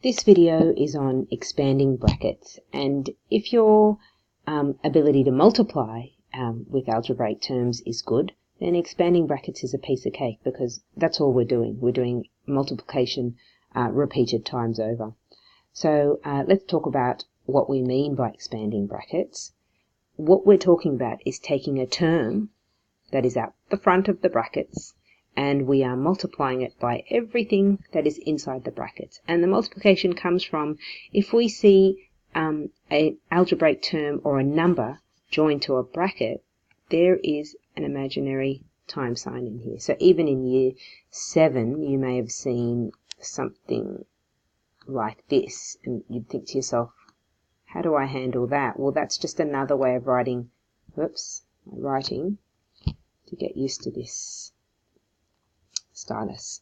This video is on expanding brackets, and if your ability to multiply with algebraic terms is good, then expanding brackets is a piece of cake, because that's all we're doing. We're doing multiplication repeated times over. So let's talk about what we mean by expanding brackets. What we're talking about is taking a term that is at the front of the brackets, and we are multiplying it by everything that is inside the brackets. And the multiplication comes from if we see an algebraic term or a number joined to a bracket, there is an imaginary times sign in here. So even in year 7, you may have seen something like this, and you'd think to yourself, how do I handle that? Well, that's just another way of writing, to get used to this stylus.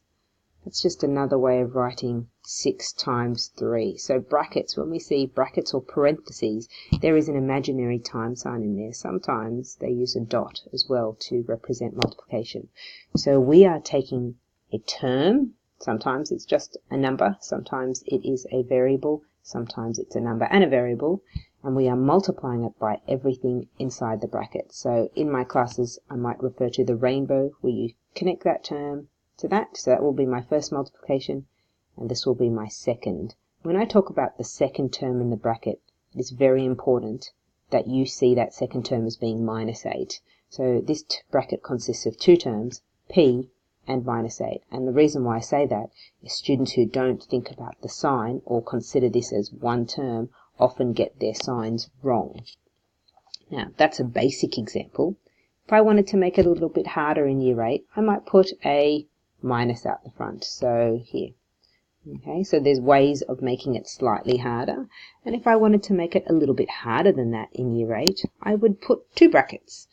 That's just another way of writing 6 times 3. So brackets, when we see brackets or parentheses, there is an imaginary time sign in there. Sometimes they use a dot as well to represent multiplication. So we are taking a term. Sometimes it's just a number. Sometimes it is a variable. Sometimes it's a number and a variable. And we are multiplying it by everything inside the bracket. So in my classes, I might refer to the rainbow, where you connect that term to that. So that will be my first multiplication, and this will be my second. When I talk about the second term in the bracket, it is very important that you see that second term as being minus 8. So this bracket consists of two terms, p and minus 8. And the reason why I say that is students who don't think about the sign or consider this as one term often get their signs wrong. Now, that's a basic example. If I wanted to make it a little bit harder in year 8, I might put a minus out the front. So here. Okay, so there's ways of making it slightly harder. And if I wanted to make it a little bit harder than that in year 8, I would put two brackets.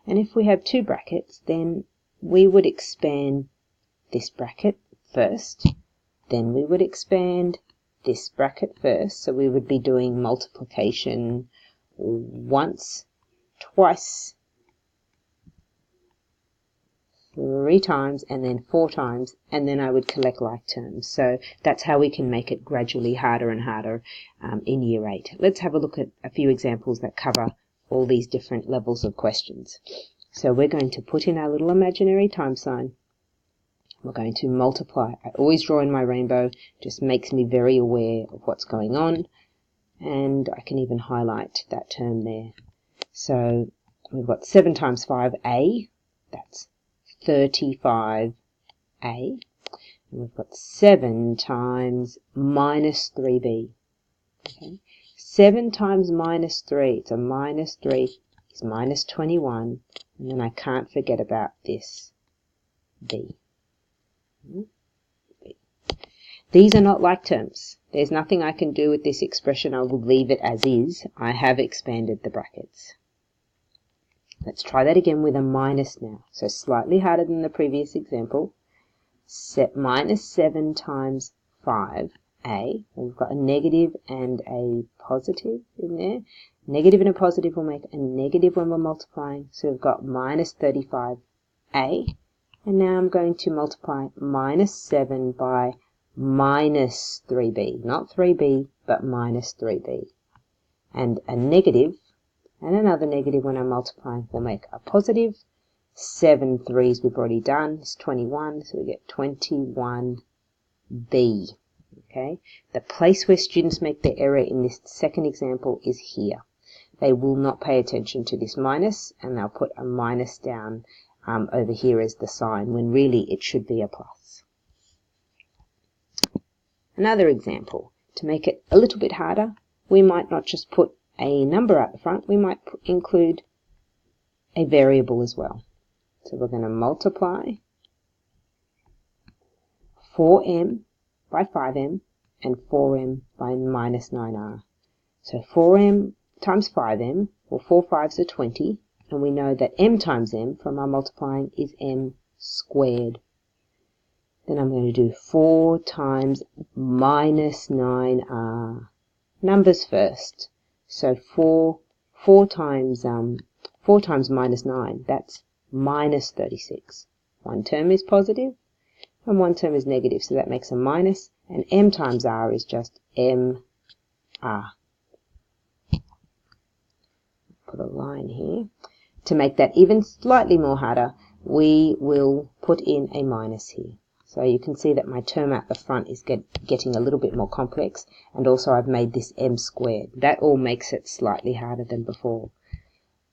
And if we have two brackets, then we would expand this bracket first. Then we would expand this bracket first. So we would be doing multiplication once, twice, 3 times, and then 4 times, and then I would collect like terms. So that's how we can make it gradually harder and harder in year 8. Let's have a look at a few examples that cover all these different levels of questions. So we're going to put in our little imaginary time sign. We're going to multiply. I always draw in my rainbow, just makes me very aware of what's going on, and I can even highlight that term there. So we've got 7 times 5a, that's 35a, and we've got 7 times minus 3b. Okay, 7 times minus 3, it's a minus 3, is minus 21, and then I can't forget about this b. These are not like terms. There's nothing I can do with this expression. I will leave it as is. I have expanded the brackets. Let's try that again with a minus now. So slightly harder than the previous example. Minus 7 times 5a. We've got a negative and a positive in there. Negative and a positive will make a negative when we're multiplying. So we've got minus 35a. And now I'm going to multiply minus 7 by minus 3b. Not 3b, but minus 3b. And a negative and another negative when I'm multiplying will make a positive. 7 threes we've already done. It's 21, so we get 21b. Okay? The place where students make their error in this second example is here. They will not pay attention to this minus, and they'll put a minus down over here as the sign, when really it should be a plus. Another example, to make it a little bit harder, we might not just put a number at the front, we might include a variable as well. So we're going to multiply 4m by 5m and 4m by minus 9r. So 4m times 5m, or 4 5s are 20, and we know that m times m from our multiplying is m squared. Then I'm going to do 4 times minus 9r. Numbers first. So 4 times minus 9, that's minus 36. One term is positive and one term is negative, so that makes a minus, And m times r is just mr. Put a line here. To make that even slightly more harder, we will put in a minus here. So you can see that my term at the front is getting a little bit more complex, and also I've made this m squared. That all makes it slightly harder than before.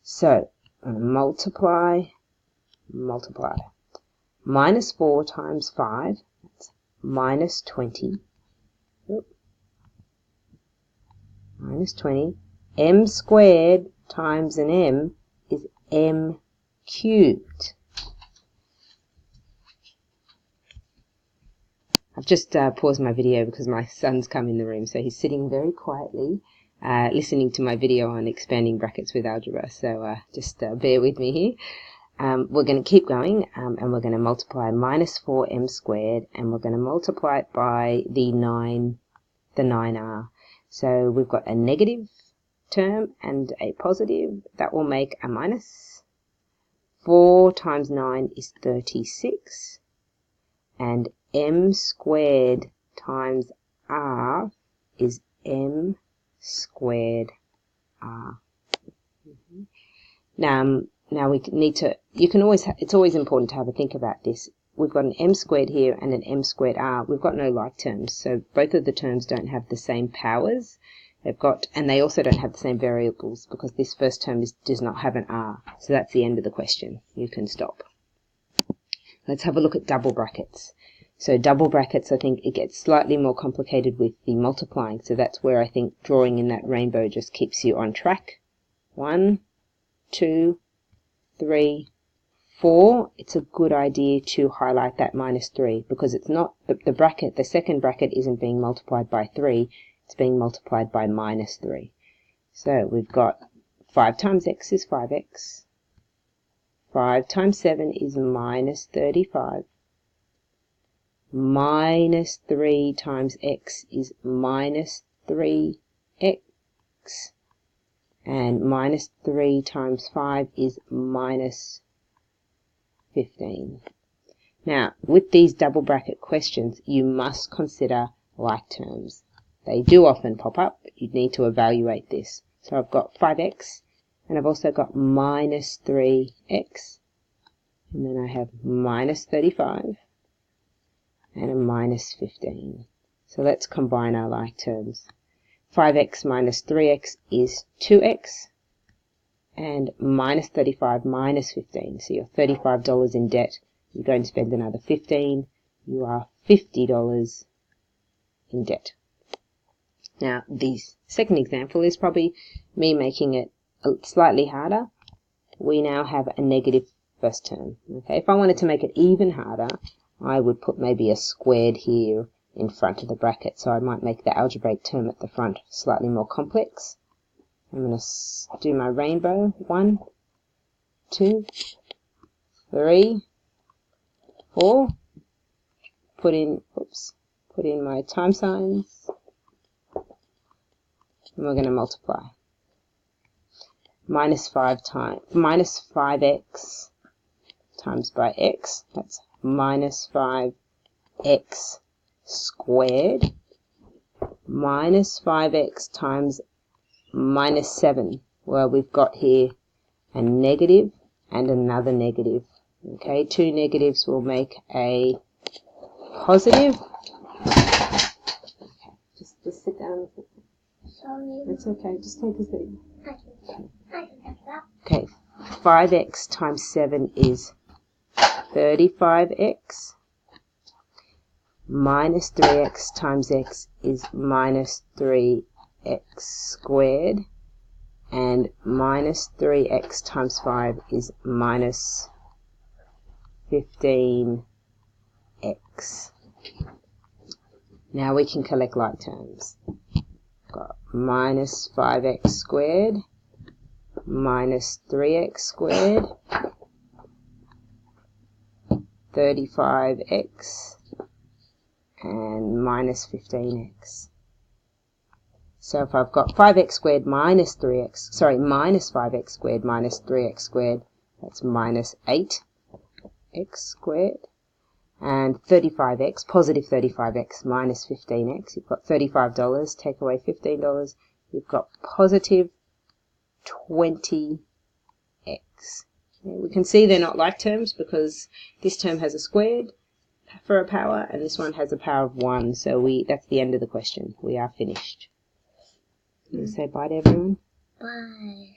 So I'm going to multiply. Minus 4 times 5, that's minus 20. Minus 20. M squared times an m is m cubed. I've just paused my video because my son's come in the room, so he's sitting very quietly listening to my video on expanding brackets with algebra, so just bear with me here. We're going to keep going, and we're going to multiply minus 4m squared, and we're going to multiply it by the 9r. So we've got a negative term and a positive. That will make a minus. 4 times 9 is 36. And m squared times r is m squared r. Now we need to, it's always important to have a think about this. We've got an m squared here and an m squared r. We've got no like terms, so both of the terms don't have the same powers. And they also don't have the same variables, because this first term does not have an r. So that's the end of the question. You can stop. Let's have a look at double brackets. So double brackets, I think it gets slightly more complicated with the multiplying. So that's where I think drawing in that rainbow just keeps you on track. 1, 2, 3, 4. It's a good idea to highlight that minus 3, because it's not the bracket. The second bracket isn't being multiplied by 3. It's being multiplied by minus 3. So we've got 5 times x is 5x. 5 times 7 is minus 35. Minus 3 times x is minus 3x. And minus 3 times 5 is minus 15. Now, with these double bracket questions, you must consider like terms. They do often pop up, but you need to evaluate this. So I've got 5x, and I've also got minus 3x. And then I have minus 35 and a minus 15. So let's combine our like terms. 5x minus 3x is 2x, and minus 35 minus 15. So you're $35 in debt. You're going to spend another 15. You are $50 in debt. Now, the second example is probably me making it slightly harder. We now have a negative first term. Okay, if I wanted to make it even harder, I would put maybe a squared here in front of the bracket. So I might make the algebraic term at the front slightly more complex. I'm going to do my rainbow. 1, 2, 3, 4. Put in my time signs. And we're going to multiply. Minus 5x times by x. That's minus 5x squared. Minus 5x times minus 7. Well, we've got here a negative and another negative. Okay, 2 negatives will make a positive. Okay, just sit down. Sorry. It's okay, just take a seat. Okay, 5x times 7 is 35x. Minus 3x times x is minus 3x squared. And minus 3x times 5 is minus 15x. Now we can collect like terms. Got minus 5x squared minus 3x squared, 35x, and minus 15x. So if I've got 5x squared minus 5x squared minus 3x squared, that's minus 8x squared. and 35x, positive 35x minus 15x. You've got $35, take away $15, you've got positive 20x. We can see they're not like terms because this term has a squared for a power and this one has a power of 1. So that's the end of the question. We are finished. You say bye to everyone? Bye.